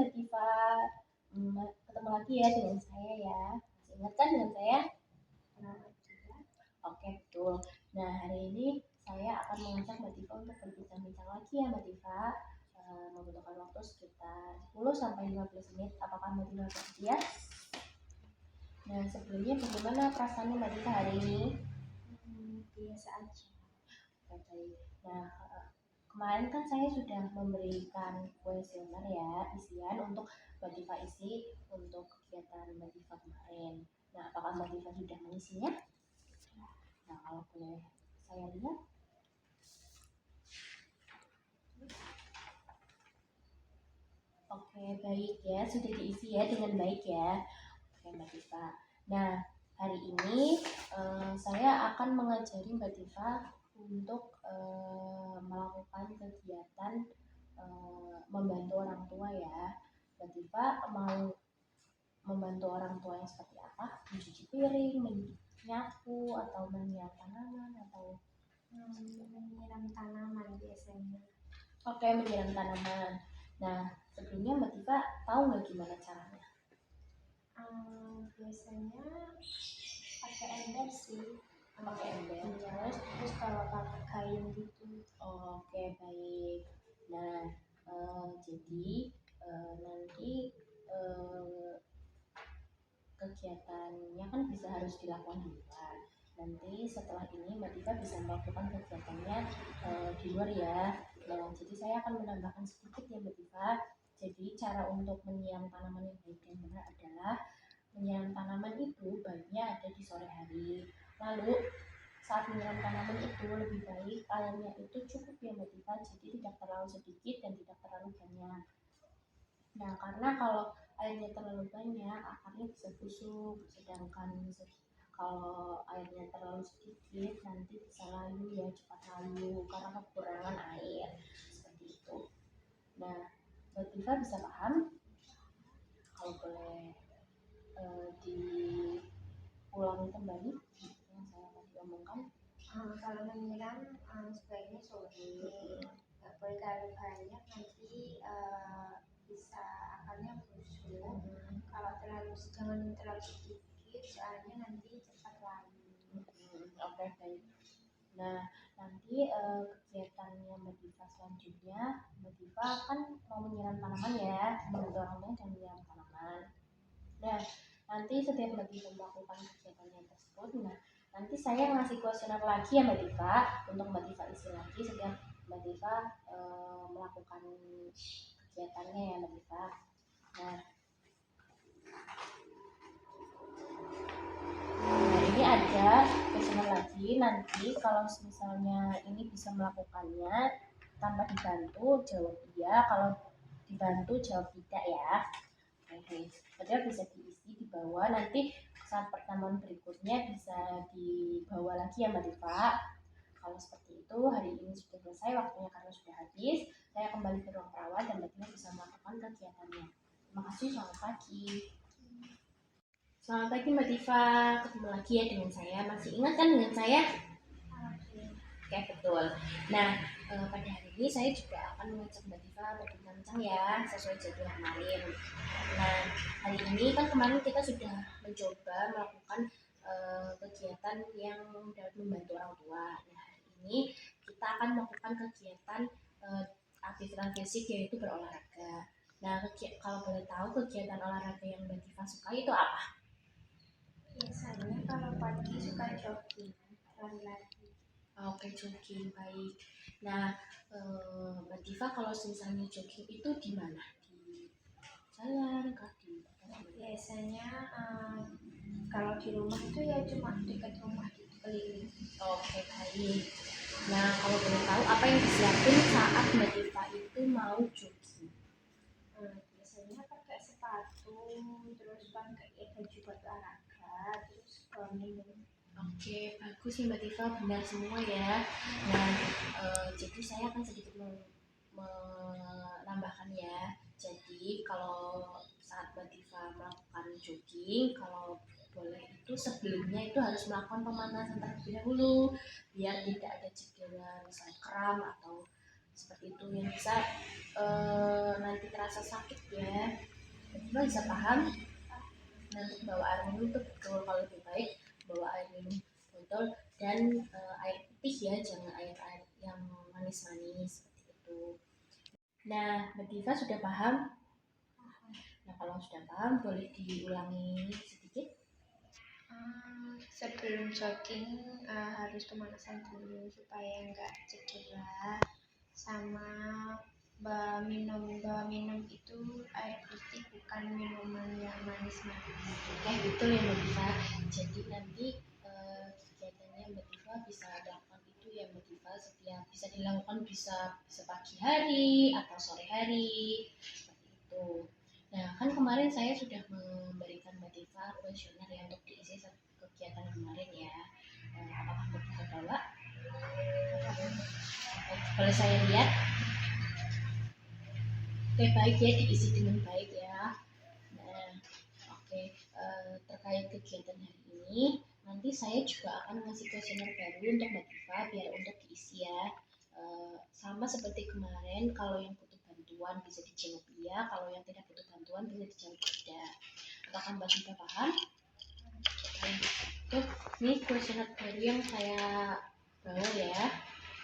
Mbak Diva. Ketemu lagi ya dengan saya ya. Masih ingat kan dengan saya? Nah, Oke, betul. Nah, hari ini saya akan mengajak Mbak Diva untuk berbincang-bincang lagi ya Mbak Diva. Membutuhkan waktu sekitar 10 sampai 15 menit. Apakah Mbak Diva bersedia? Nah, sebelumnya bagaimana perasaannya Mbak Diva hari ini? biasa aja. Baik. Nah, kemarin kan saya sudah memberikan kuesioner ya, isian untuk Mbak Diva isi untuk kegiatan Mbak Diva kemarin. Nah, apakah Mbak Diva sudah mengisinya? Nah, kalau boleh saya lihat. Oke, baik ya, sudah diisi ya dengan baik ya. Oke, Mbak Diva. Nah, hari ini saya akan mengajari Mbak Diva untuk melakukan kegiatan membantu orang tua ya. Mbak Diva mau membantu orang tua yang seperti apa? Mencuci piring, menyapu, atau menyiram tanaman, atau Menyiram tanaman biasanya. oke, menyiram tanaman. Nah, sebelumnya Mbak Diva tahu nggak gimana caranya? Biasanya pakai ember sih. Pakai ember, Terus kalau pakai kain gitu. Oke, baik. Nah, jadi nanti kegiatannya kan bisa harus dilakukan di luar. Nanti setelah ini Mbak Diva bisa melakukan kegiatannya di luar ya. Nah, jadi saya akan menambahkan sedikit ya Mbak Diva. Jadi cara untuk menyiram tanaman yang baik dan benar adalah menyiram tanaman itu baiknya ada di sore hari. Lalu saat menyiram tanaman itu lebih baik airnya itu cukup ya Mbak Diva, jadi tidak terlalu sedikit dan tidak terlalu banyak. Nah, karena kalau airnya terlalu banyak, akarnya bisa busuk, sedangkan kalau airnya terlalu sedikit, nanti bisa layu ya, cepat layu karena kekurangan air, seperti itu. Nah, Mbak Diva bisa paham? Kalau boleh diulangi kembali yang saya tadi omongkan. Kalau menyiram sebaiknya sore. Nggak boleh terlalu banyak, nanti bisa akarnya busuk. Kalau jangan terlalu sedikit, soalnya nanti cepat layu. Oke, baik. Nah, nanti kegiatannya Mbak Diva selanjutnya, Mbak Diva kan mau menyiram tanaman ya, membantu orang tua dan menyiram tanaman. Nah, nanti setiap Mbak Diva melakukan kegiatannya tersebut, nah nanti saya ngasih kuesioner lagi ya Mbak Diva, untuk Mbak Diva isi lagi setiap Mbak Diva melakukan kegiatannya ya Mbak Diva. Nah, ini ada kuesioner lagi, nanti kalau misalnya ini bisa melakukannya tanpa dibantu jawab iya, kalau dibantu jawab tidak ya. Oke, padahal bisa diisi di bawah, nanti saat pertemuan berikutnya bisa dibawa lagi ya Mbak Diva. Kalau seperti itu, hari ini sudah selesai waktunya karena sudah habis, saya kembali ke ruang perawat dan Mbak Diva bisa melakukan kegiatannya. Terima kasih, selamat pagi. Selamat pagi Mbak Diva, ketemu lagi ya dengan saya. Masih ingat kan dengan saya? Oke, betul. Nah, pada hari ini saya juga akan mengajak Mbak Diva berbincang ya, sesuai jadwal kemarin. Nah, hari ini kan kemarin kita sudah mencoba melakukan kegiatan yang dapat membantu orang tua. Nah, hari ini kita akan melakukan kegiatan aktivitas fisik, yaitu berolahraga. Nah, kalau boleh tahu kegiatan olahraga yang Mbak Diva suka itu apa? Biasanya kalau pagi suka jogging, lari-lari. Oke, jogging, baik. Nah, Mbak Diva kalau misalnya jogging itu di mana? Di jalan kah, di Biasanya kalau di rumah itu ya cuma dekat rumah gitu, keliling. Oke, baik. Nah, kalau boleh tahu apa yang disiapin saat Mbak Diva itu mau jogging? Biasanya pakai sepatu, terus pakai baju buat olahraga, terus minum. Oke, bagus sih Mbak Diva, benar semua ya. Nah, jadi saya akan sedikit menambahkan ya. Jadi kalau saat Mbak Diva melakukan jogging, kalau boleh itu sebelumnya itu harus melakukan pemanasan terlebih dahulu biar tidak ada cedera, misalnya kram atau seperti itu yang bisa nanti terasa sakit ya. Mbak bisa paham. Nah, untuk bawa air minum itu betul, kalau lebih baik bawa air minum botol dan air putih ya, jangan air yang manis-manis seperti itu. Nah, Mbak Diva sudah paham? Nah, kalau sudah paham boleh diulangi sedikit. Sebelum jogging harus pemanasan dulu supaya nggak cedera, sama bawa minum itu air putih, bukan minuman yang manis-manis. Oke, betul ya Mbak Diva. Jadi nanti kegiatannya Mbak Diva bisa lakukan itu ya Mbak Diva, setiap bisa dilakukan, bisa pagi hari atau sore hari seperti itu. Nah, kan kemarin saya sudah memberikan Mbak Diva kuesioner ya untuk diisi kegiatan kemarin ya. Apakah Mbak Diva bawa? Boleh saya lihat? Oke, baik ya, diisi dengan baik ya. Nah, oke, terkait kegiatan hari ini, nanti saya juga akan ngasih kuesioner baru untuk Mbak Diva biar untuk diisi ya. Sama seperti kemarin, kalau yang butuh bantuan bisa dijawab iya, kalau yang tidak butuh bantuan bisa dijawab tidak. Apakah Mbak Diva paham? Oke, ini kuesioner baru yang saya bawa ya.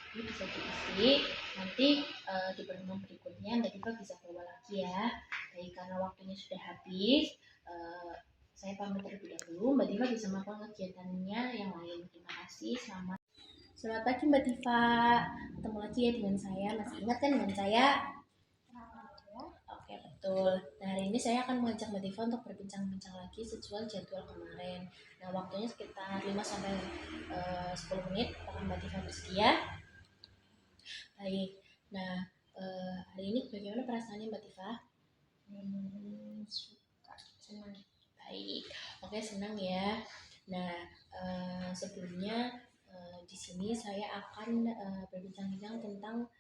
Ini bisa diisi, nanti di pertemuan berikutnya Mbak Diva bisa bawa lagi ya. Baik, karena waktunya sudah habis, saya pamit terlebih dahulu. Mbak Diva bisa melakukan kegiatannya yang lain. Terima kasih, selamat pagi Mbak Diva. Ketemu lagi ya dengan saya. Masih ingat kan dengan saya? Oke, betul. Nah, hari ini saya akan mengajak Mbak Diva untuk berbincang-bincang lagi sesuai jadwal kemarin. Nah, waktunya sekitar 5 sampai 10 menit. Apakah Mbak Diva bersedia? Baik. Nah, hari ini bagaimana perasaannya Mbak Diva? Suka, senang. Baik. Oke, senang ya. Nah, sebelumnya di sini saya akan berbincang-bincang tentang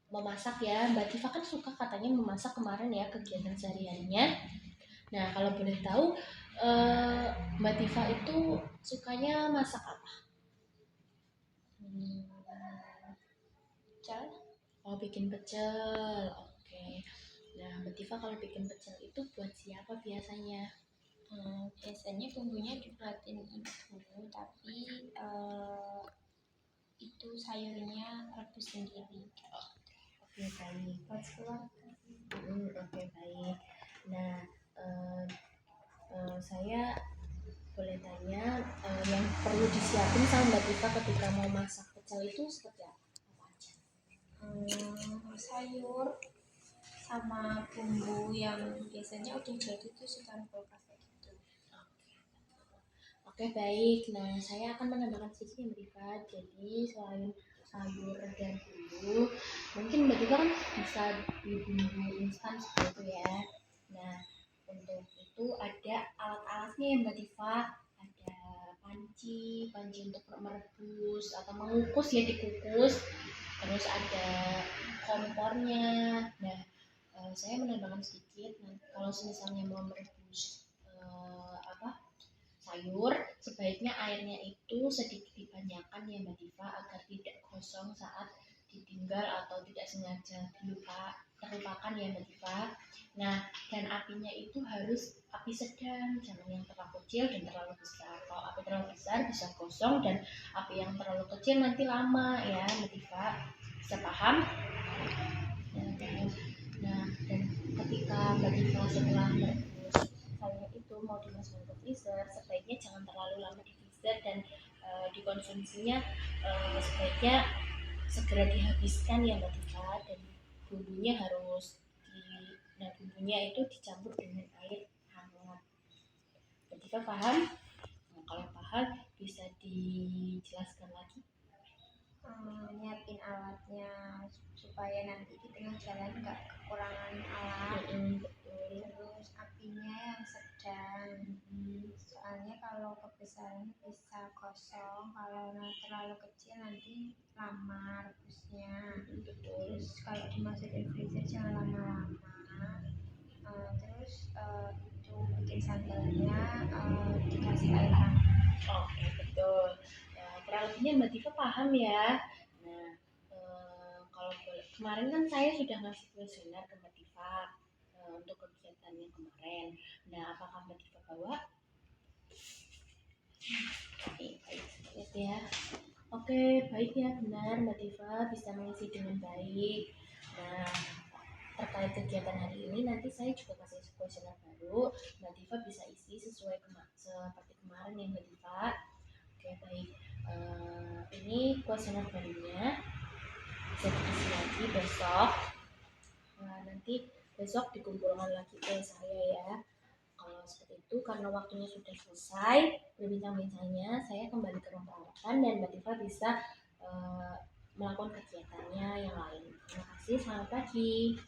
memasak ya. Mbak Diva kan suka katanya memasak kemarin ya, kegiatan sehariannya. Nah, kalau boleh tahu Mbak Diva itu sukanya masak apa? Pecel. Oh, bikin pecel. Oke. Nah, Mbak Diva kalau bikin pecel itu buat siapa biasanya? Biasanya bumbunya dibuatin ibu, tapi itu sayurnya rebus sendiri. Oke, baik. Buat keluarga. Oke, baik. Nah, saya boleh tanya yang perlu disiapin sama Mbak Diva ketika mau masak pecel itu seperti apa? Sayur sama bumbu yang biasanya udah jadi tuh sekarang kulkas kayak gitu. Oke, baik. Nah, saya akan menambahkan sedikit Mbak Diva. Jadi selain sayur dan bumbu, mungkin Mbak Diva kan bisa di bumbu instan seperti itu ya. Nah, untuk itu ada alat-alatnya ya Mbak Diva. Ada panci untuk merebus atau mengukus ya, dikukus. Terus ada kompornya. Nah, saya menambahkan sedikit. Nah, kalau misalnya mau merebus sayur, sebaiknya airnya itu sedikit dibanyakan ya Mbak Diva agar tidak gosong saat ditinggal atau tidak sengaja terlupakan ya Mbak Diva. Nah, dan apinya itu harus api sedang, jangan yang terlalu kecil dan terlalu besar. Kalau api terlalu besar bisa gosong, dan api yang terlalu kecil nanti lama ya Mbak Diva. Bisa paham? Nah, dan ketika Mbak Diva setelah merebus sayur itu mau dimasukkan ke freezer, sebaiknya jangan terlalu lama di freezer, dan dikonsumsinya sebaiknya segera dihabiskan ya Mbak Diva. Dan bumbunya bumbunya itu dicampur dengan air hangat. Mbak Diva paham? Nah, kalau paham bisa dijelaskan lagi. Nyiapin alatnya supaya nanti di tengah jalan nggak kekurangan alat. Terus apinya yang sedang, soalnya kalau kebesaran bisa kosong, kalau terlalu kecil nanti lama rebusnya. Terus kalau dimasukin freezer jangan lama-lama. Terus itu bikin sambalnya dikasih air hangat. Oke, betul. Kurang lebihnya Mbak Diva paham ya. Nah, kemarin kan saya sudah ngasih kuesioner ke Mbak Diva untuk kegiatannya kemarin. Nah, apakah Mbak Diva bawa? Oke, baik itu ya. Oke, baik ya, benar Mbak Diva bisa mengisi dengan baik. Nah, terkait kegiatan hari ini nanti saya juga kasih kuesioner baru. Mbak Diva bisa isi sesuai seperti kemarin ya Mbak Diva. Oke, baik. Ini kuesioner barunya bisa diisi lagi besok. Nanti besok dikumpulkan lagi ke saya ya. Kalau seperti itu, karena waktunya sudah selesai berbincang-bincangnya, saya kembali ke ruang perawatan dan Mbak Diva bisa melakukan kegiatannya yang lain. Terima kasih, selamat pagi.